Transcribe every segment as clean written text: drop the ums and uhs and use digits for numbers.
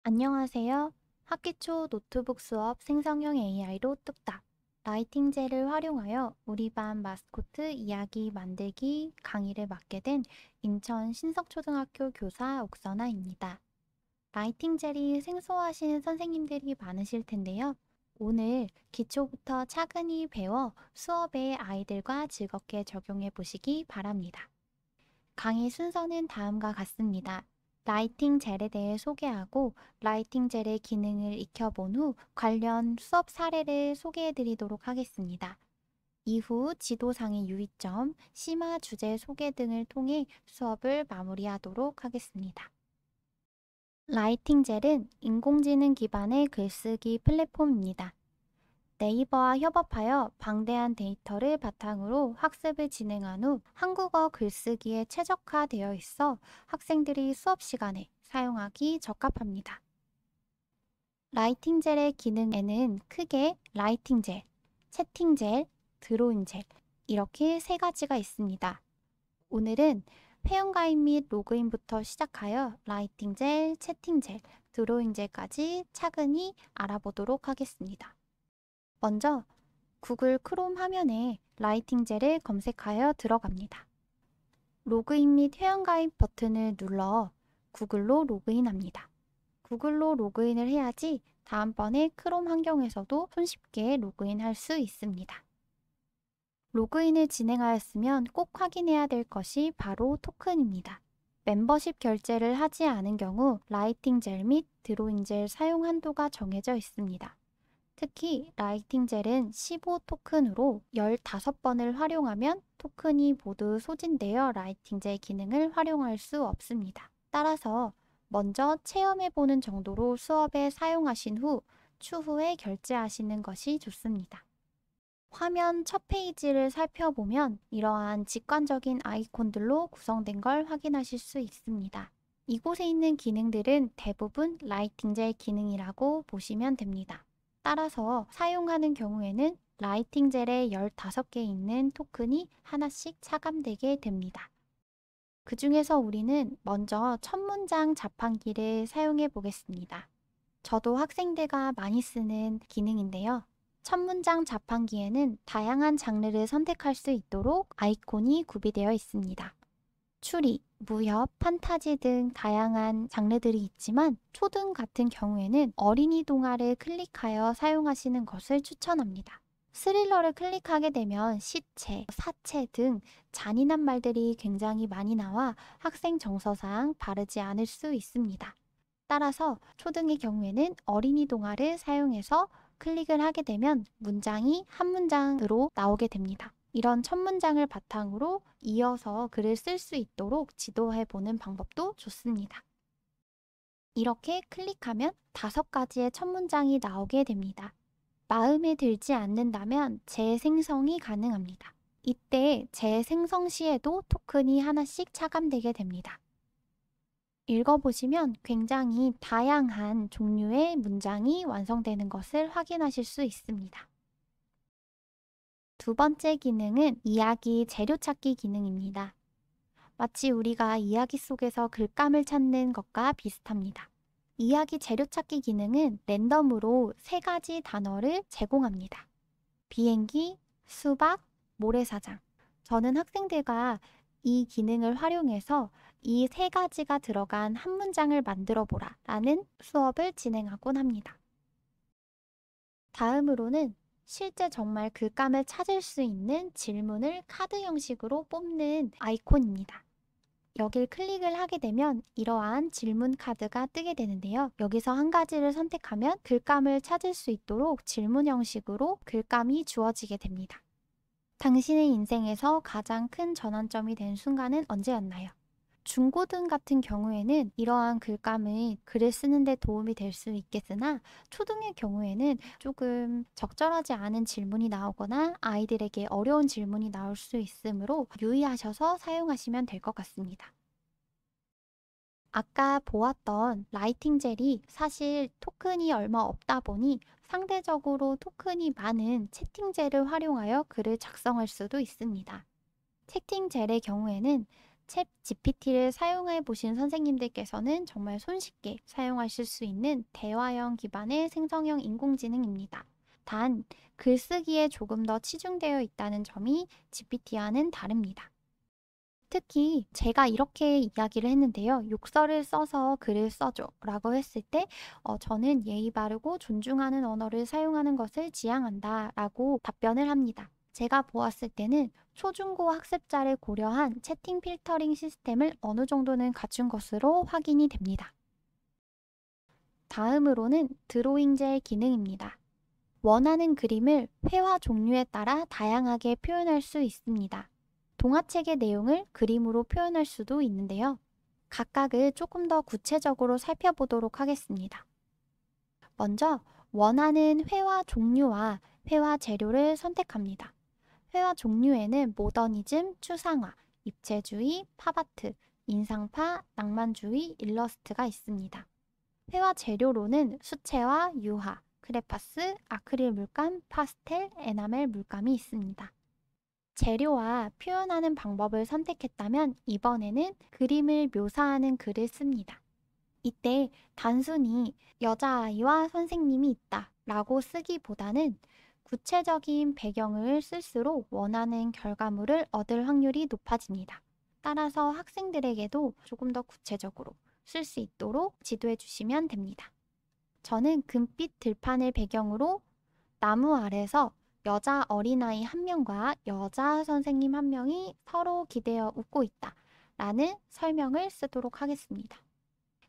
안녕하세요. 학기 초 노트북 수업 생성형 AI로 뚝딱 라이팅젤을 활용하여 우리 반 마스코트 이야기 만들기 강의를 맡게 된 인천 신석초등학교 교사 옥선아입니다. 라이팅젤이 생소하신 선생님들이 많으실 텐데요. 오늘 기초부터 차근히 배워 수업에 아이들과 즐겁게 적용해 보시기 바랍니다. 강의 순서는 다음과 같습니다. 라이팅 젤에 대해 소개하고 라이팅 젤의 기능을 익혀본 후 관련 수업 사례를 소개해 드리도록 하겠습니다. 이후 지도상의 유의점, 심화 주제 소개 등을 통해 수업을 마무리하도록 하겠습니다. 라이팅 젤은 인공지능 기반의 글쓰기 플랫폼입니다. 네이버와 협업하여 방대한 데이터를 바탕으로 학습을 진행한 후 한국어 글쓰기에 최적화되어 있어 학생들이 수업 시간에 사용하기 적합합니다. 라이팅젤의 기능에는 크게 라이팅젤, 채팅젤, 드로잉젤 이렇게 세 가지가 있습니다. 오늘은 회원가입 및 로그인부터 시작하여 라이팅젤, 채팅젤, 드로잉젤까지 차근히 알아보도록 하겠습니다. 먼저 구글 크롬 화면에 라이팅젤을 검색하여 들어갑니다. 로그인 및 회원가입 버튼을 눌러 구글로 로그인합니다. 구글로 로그인을 해야지 다음번에 크롬 환경에서도 손쉽게 로그인할 수 있습니다. 로그인을 진행하였으면 꼭 확인해야 될 것이 바로 토큰입니다. 멤버십 결제를 하지 않은 경우 라이팅젤 및 드로잉젤 사용 한도가 정해져 있습니다. 특히 라이팅 젤은 15 토큰으로 15번을 활용하면 토큰이 모두 소진되어 라이팅 젤 기능을 활용할 수 없습니다. 따라서 먼저 체험해보는 정도로 수업에 사용하신 후 추후에 결제하시는 것이 좋습니다. 화면 첫 페이지를 살펴보면 이러한 직관적인 아이콘들로 구성된 걸 확인하실 수 있습니다. 이곳에 있는 기능들은 대부분 라이팅 젤 기능이라고 보시면 됩니다. 따라서 사용하는 경우에는 라이팅 젤에 15개 있는 토큰이 하나씩 차감되게 됩니다. 그 중에서 우리는 먼저 첫 문장 자판기를 사용해 보겠습니다. 저도 학생들과 많이 쓰는 기능인데요. 첫 문장 자판기에는 다양한 장르를 선택할 수 있도록 아이콘이 구비되어 있습니다. 추리, 무협, 판타지 등 다양한 장르들이 있지만 초등 같은 경우에는 어린이 동화를 클릭하여 사용하시는 것을 추천합니다. 스릴러를 클릭하게 되면 시체, 사체 등 잔인한 말들이 굉장히 많이 나와 학생 정서상 바르지 않을 수 있습니다. 따라서 초등의 경우에는 어린이 동화를 사용해서 클릭을 하게 되면 문장이 한 문장으로 나오게 됩니다. 이런 첫 문장을 바탕으로 이어서 글을 쓸 수 있도록 지도해 보는 방법도 좋습니다. 이렇게 클릭하면 5가지의 첫 문장이 나오게 됩니다. 마음에 들지 않는다면 재생성이 가능합니다. 이때 재생성 시에도 토큰이 하나씩 차감되게 됩니다. 읽어보시면 굉장히 다양한 종류의 문장이 완성되는 것을 확인하실 수 있습니다. 두 번째 기능은 이야기 재료 찾기 기능입니다. 마치 우리가 이야기 속에서 글감을 찾는 것과 비슷합니다. 이야기 재료 찾기 기능은 랜덤으로 3가지 단어를 제공합니다. 비행기, 수박, 모래사장. 저는 학생들과 이 기능을 활용해서 이 3가지가 들어간 한 문장을 만들어 보라 라는 수업을 진행하곤 합니다. 다음으로는 실제 정말 글감을 찾을 수 있는 질문을 카드 형식으로 뽑는 아이콘입니다. 여길 클릭을 하게 되면 이러한 질문 카드가 뜨게 되는데요. 여기서 한 가지를 선택하면 글감을 찾을 수 있도록 질문 형식으로 글감이 주어지게 됩니다. 당신의 인생에서 가장 큰 전환점이 된 순간은 언제였나요? 중고등 같은 경우에는 이러한 글감은 글을 쓰는 데 도움이 될 수 있겠으나 초등의 경우에는 조금 적절하지 않은 질문이 나오거나 아이들에게 어려운 질문이 나올 수 있으므로 유의하셔서 사용하시면 될 것 같습니다. 아까 보았던 라이팅 젤이 사실 토큰이 얼마 없다 보니 상대적으로 토큰이 많은 채팅 젤을 활용하여 글을 작성할 수도 있습니다. 채팅 젤의 경우에는 챗 GPT를 사용해 보신 선생님들께서는 정말 손쉽게 사용하실 수 있는 대화형 기반의 생성형 인공지능입니다. 단, 글쓰기에 조금 더 치중되어 있다는 점이 GPT와는 다릅니다. 특히 제가 이렇게 이야기를 했는데요. 욕설을 써서 글을 써줘 라고 했을 때 저는 예의 바르고 존중하는 언어를 사용하는 것을 지향한다 라고 답변을 합니다. 제가 보았을 때는 초중고 학습자를 고려한 채팅 필터링 시스템을 어느 정도는 갖춘 것으로 확인이 됩니다. 다음으로는 드로잉젤 기능입니다. 원하는 그림을 회화 종류에 따라 다양하게 표현할 수 있습니다. 동화책의 내용을 그림으로 표현할 수도 있는데요. 각각을 조금 더 구체적으로 살펴보도록 하겠습니다. 먼저 원하는 회화 종류와 회화 재료를 선택합니다. 회화 종류에는 모더니즘, 추상화, 입체주의, 팝아트, 인상파, 낭만주의, 일러스트가 있습니다. 회화 재료로는 수채화, 유화, 크레파스, 아크릴 물감, 파스텔, 에나멜 물감이 있습니다. 재료와 표현하는 방법을 선택했다면 이번에는 그림을 묘사하는 글을 씁니다. 이때 단순히 여자아이와 선생님이 있다 라고 쓰기보다는 구체적인 배경을 쓸수록 원하는 결과물을 얻을 확률이 높아집니다. 따라서 학생들에게도 조금 더 구체적으로 쓸 수 있도록 지도해 주시면 됩니다. 저는 금빛 들판을 배경으로 나무 아래서 여자 어린아이 한 명과 여자 선생님 한 명이 서로 기대어 웃고 있다 라는 설명을 쓰도록 하겠습니다.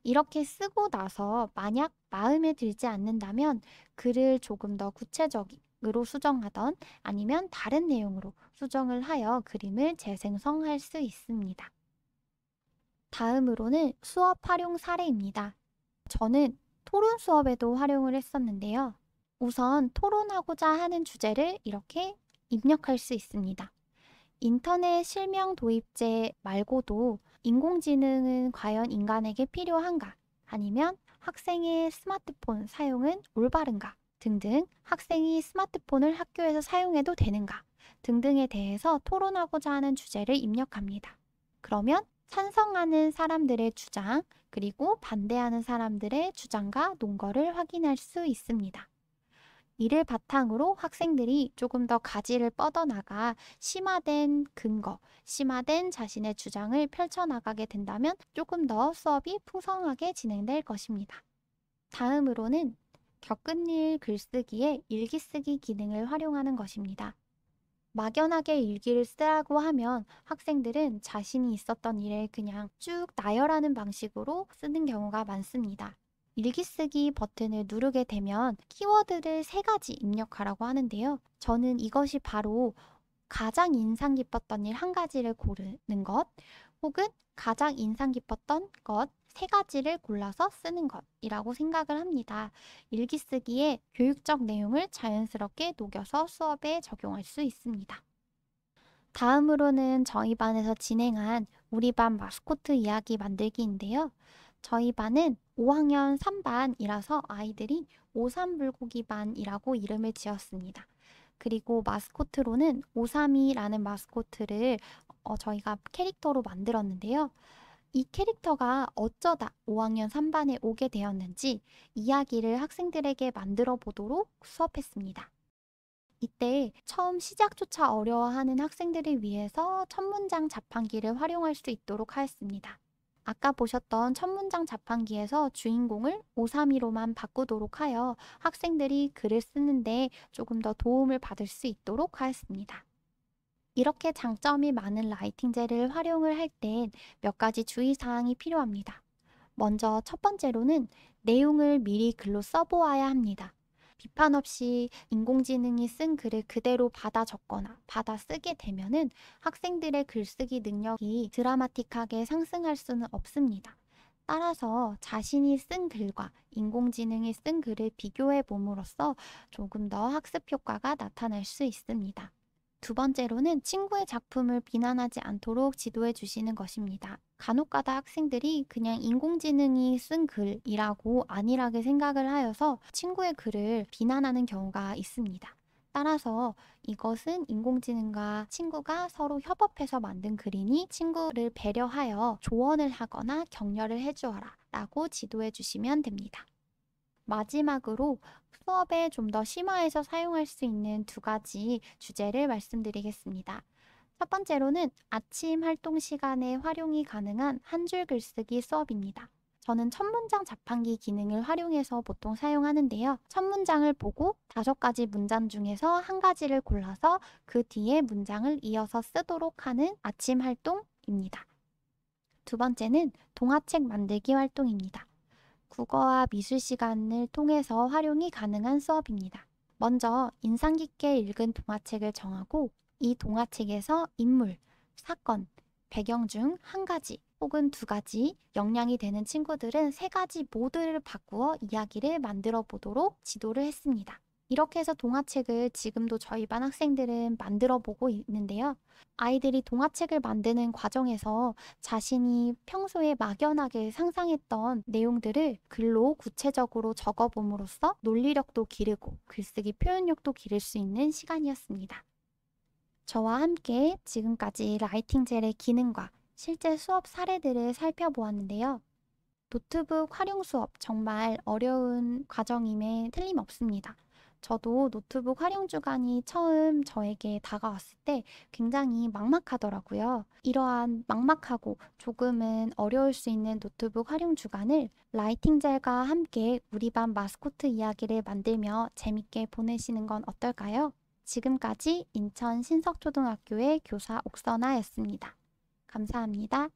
이렇게 쓰고 나서 만약 마음에 들지 않는다면 글을 조금 더 구체적으로 수정하던 아니면 다른 내용으로 수정을 하여 그림을 재생성할 수 있습니다. 다음으로는 수업 활용 사례입니다. 저는 토론 수업에도 활용을 했었는데요. 우선 토론하고자 하는 주제를 이렇게 입력할 수 있습니다. 인터넷 실명 도입제 말고도 인공지능은 과연 인간에게 필요한가? 아니면 학생의 스마트폰 사용은 올바른가? 등등 학생이 스마트폰을 학교에서 사용해도 되는가? 등등에 대해서 토론하고자 하는 주제를 입력합니다. 그러면 찬성하는 사람들의 주장, 그리고 반대하는 사람들의 주장과 논거를 확인할 수 있습니다. 이를 바탕으로 학생들이 조금 더 가지를 뻗어나가 심화된 근거, 심화된 자신의 주장을 펼쳐나가게 된다면 조금 더 수업이 풍성하게 진행될 것입니다. 다음으로는 겪은 일 글쓰기에 일기 쓰기 기능을 활용하는 것입니다. 막연하게 일기를 쓰라고 하면 학생들은 자신이 있었던 일을 그냥 쭉 나열하는 방식으로 쓰는 경우가 많습니다. 일기 쓰기 버튼을 누르게 되면 키워드를 3가지 입력하라고 하는데요. 저는 이것이 바로 가장 인상 깊었던 일 1가지를 고르는 것, 혹은 가장 인상 깊었던 것 3가지를 골라서 쓰는 것이라고 생각을 합니다. 일기 쓰기에 교육적 내용을 자연스럽게 녹여서 수업에 적용할 수 있습니다. 다음으로는 저희 반에서 진행한 우리 반 마스코트 이야기 만들기인데요. 저희 반은 5학년 3반이라서 아이들이 오삼불고기 반이라고 이름을 지었습니다. 그리고 마스코트로는 오삼이라는 마스코트를 저희가 캐릭터로 만들었는데요. 이 캐릭터가 어쩌다 5학년 3반에 오게 되었는지 이야기를 학생들에게 만들어 보도록 수업했습니다. 이때 처음 시작조차 어려워하는 학생들을 위해서 첫 문장 자판기를 활용할 수 있도록 하였습니다. 아까 보셨던 첫 문장 자판기에서 주인공을 오삼이로만 바꾸도록 하여 학생들이 글을 쓰는데 조금 더 도움을 받을 수 있도록 하였습니다. 이렇게 장점이 많은 라이팅젤을 활용을 할 땐 몇 가지 주의사항이 필요합니다. 먼저 첫 번째로는 내용을 미리 글로 써보아야 합니다. 비판 없이 인공지능이 쓴 글을 그대로 받아 적거나 받아 쓰게 되면은 학생들의 글쓰기 능력이 드라마틱하게 상승할 수는 없습니다. 따라서 자신이 쓴 글과 인공지능이 쓴 글을 비교해 봄으로써 조금 더 학습 효과가 나타날 수 있습니다. 두 번째로는 친구의 작품을 비난하지 않도록 지도해 주시는 것입니다. 간혹가다 학생들이 그냥 인공지능이 쓴 글이라고 안일하게 생각을 하여서 친구의 글을 비난하는 경우가 있습니다. 따라서 이것은 인공지능과 친구가 서로 협업해서 만든 글이니 친구를 배려하여 조언을 하거나 격려를 해주어라 라고 지도해 주시면 됩니다. 마지막으로 수업에 좀 더 심화해서 사용할 수 있는 두 가지 주제를 말씀드리겠습니다. 첫 번째로는 아침 활동 시간에 활용이 가능한 한 줄 글쓰기 수업입니다. 저는 첫 문장 자판기 기능을 활용해서 보통 사용하는데요. 첫 문장을 보고 5가지 문장 중에서 한 가지를 골라서 그 뒤에 문장을 이어서 쓰도록 하는 아침 활동입니다. 두 번째는 동화책 만들기 활동입니다. 국어와 미술 시간을 통해서 활용이 가능한 수업입니다. 먼저 인상 깊게 읽은 동화책을 정하고 이 동화책에서 인물, 사건, 배경 중 한 가지 혹은 두 가지 역량이 되는 친구들은 세 가지 모두를 바꾸어 이야기를 만들어 보도록 지도를 했습니다. 이렇게 해서 동화책을 지금도 저희 반 학생들은 만들어 보고 있는데요. 아이들이 동화책을 만드는 과정에서 자신이 평소에 막연하게 상상했던 내용들을 글로 구체적으로 적어봄으로써 논리력도 기르고 글쓰기 표현력도 기를 수 있는 시간이었습니다. 저와 함께 지금까지 라이팅 젤의 기능과 실제 수업 사례들을 살펴보았는데요. 노트북 활용 수업 정말 어려운 과정임에 틀림없습니다. 저도 노트북 활용 주간이 처음 저에게 다가왔을 때 굉장히 막막하더라고요. 이러한 막막하고 조금은 어려울 수 있는 노트북 활용 주간을 라이팅 젤과 함께 우리 반 마스코트 이야기를 만들며 재밌게 보내시는 건 어떨까요? 지금까지 인천 신석초등학교의 교사 옥선아였습니다. 감사합니다.